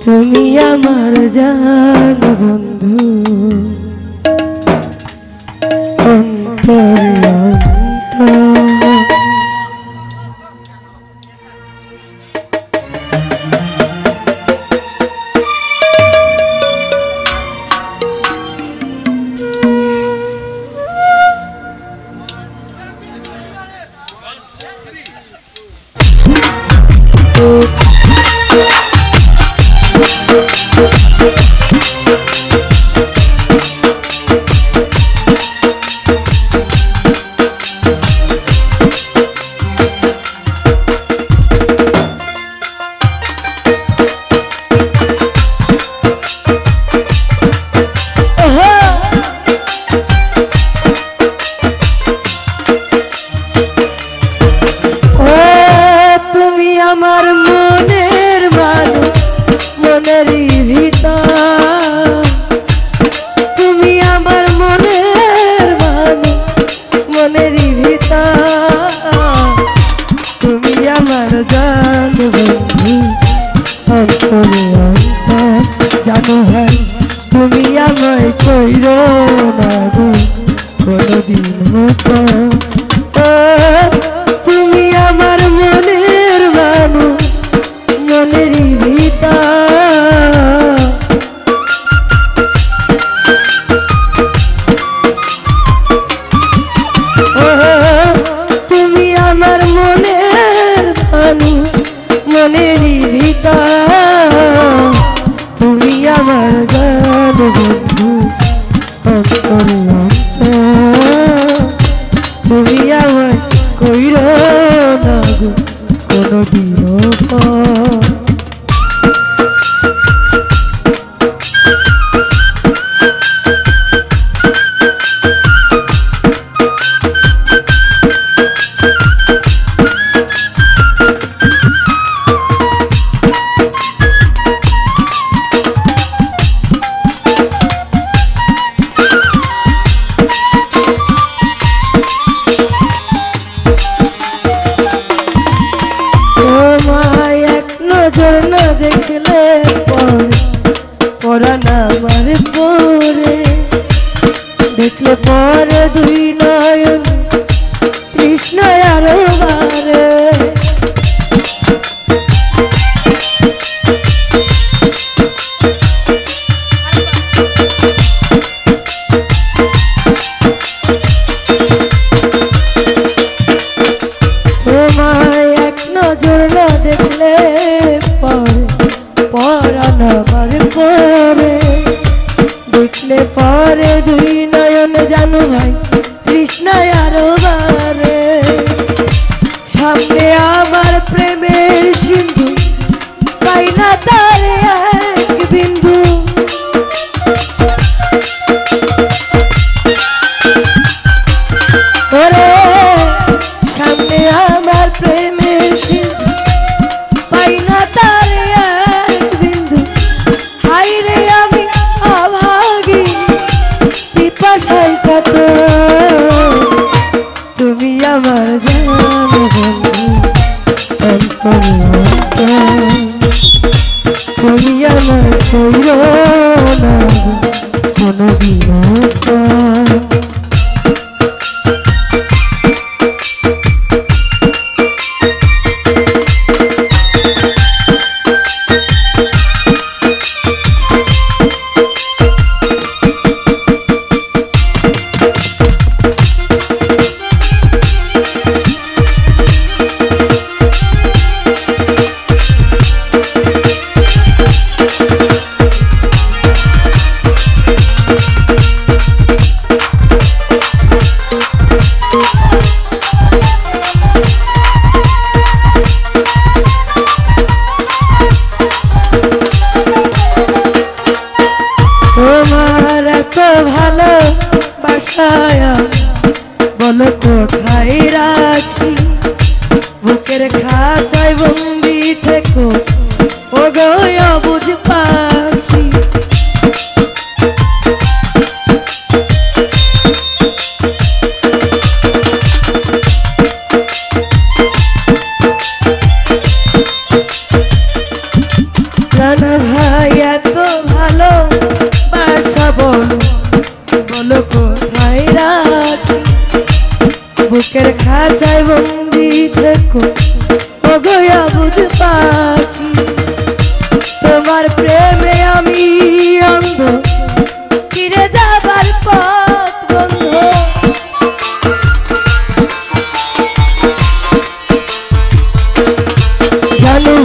তুমি আমার জান বন্ধু অন্তরে অন্তর। আমার মনের মানুষ মনেরই ভিতর, তুমি আমার মনের মানুষ মনেরই ভিতর, তুমি আমার জান বন্ধু অন্তরে অন্তর। জানো ভাই তুমি আমায় কইরো না গো কোনদিন পর, তুমি আমার মনের মানুষ মনেরই ভিতর, তুমি আমার মনের মানুষ মনেরই ভিতর, তুমি আমার জান বন্ধু অন্তরে অন্তর, তুমি আমায় কইরো না গো কোনদিনও পর। নজর না দেখলে পরাণ আমার পরে, দেখলে পরে দুই নয়ন তৃষ্ণায় আরো বারে, তোমায় এক নজর না দেখলে পরাণ আমার পরে, দেখলে পরে দুই নয়ন জানো ভাই তৃষ্ণায় আরো বারে, সামনে আমার প্রেমের সিন্ধু পাই না তার এক বিন্দু, ওরে সামনে আমার প্রেমের সিন্ধু পাই না তার এক বিন্দু, হাই রে আমি অভাগী পিপাসায় কাতর, তুমি আমার জান বন্ধু অন্তরে অন্তর, তুমি আমার কইরো না কোনদিনও পর।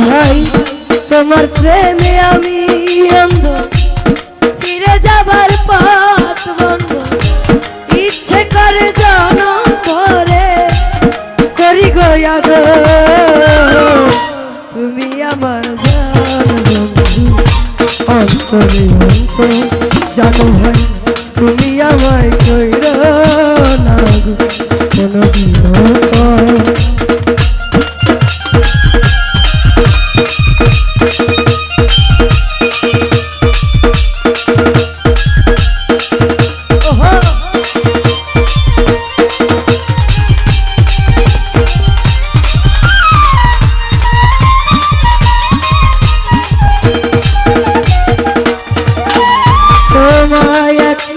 ভাই তোমার প্রেমে আমি অন্ধ, ফিরে যাবার পথ বন্ধ, ইচ্ছে করে জনম ভরে করি গো আদর। তুমি আমার জান বন্ধু অন্তরে অন্তর, জানো ভাই তুমি আমায় কইরো না গো কোনদিন।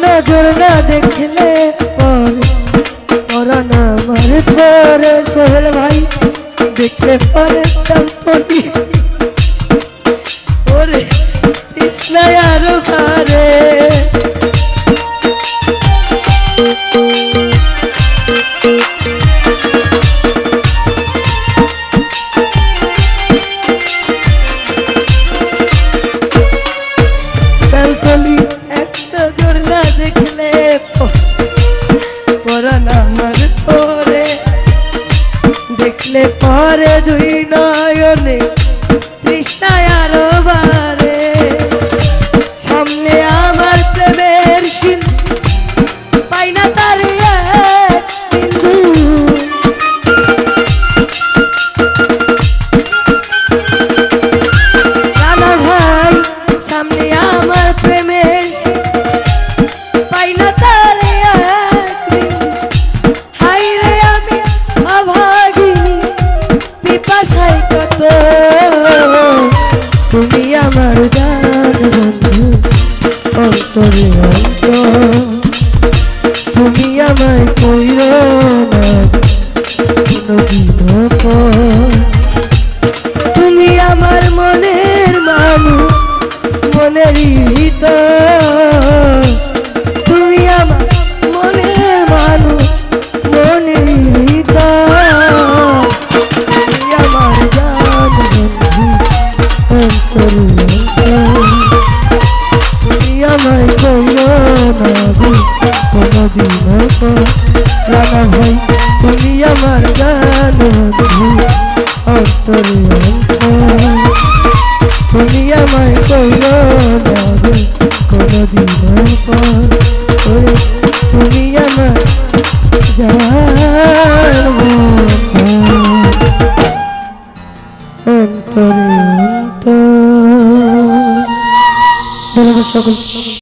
নজর না দেখলে পরান আমার পরে সোহেল ভাই, দেখলে পরে তলতলি ওরে তৃষ্ণায় আরো ভারে। তলতলি এক নজর না দেখলে পরান আমার পরে, দেখলে পরে দুই নয়নে তৃষ্ণায় আরো বারে। সামনে আমার প্রেমের সিন্ধু, পাই না তার এক বিন্দু। রানা ভাই সামনে আমার প্রেমের সিন্ধু, পাই না তার এক বিন্দু। হাই রে আমি অভাগিনী পিপাসায় কত, তুমি আমার জান বন্ধু অন্তরে অন্তর। তুমি আমায় কইরো না কোনদিন পর। তুমি আমার মনের মানুষ, মনেরই ভিতর। তুমি আমার মনের মানুষ, মনেরই ভিতর। তুমি আমার জান বন্ধু অন্তরে অন্তর। তুমি আমায় কইরো না গো কোনদিন পর। রানা ভাই তুমি আমার জান বন্ধু অন্তরে অন্তর। তুমি আমায় কইরো না গো কোনদিন পর। ওরে তুমি আমার জান বন্ধু অন্তরে অন্তর। সকল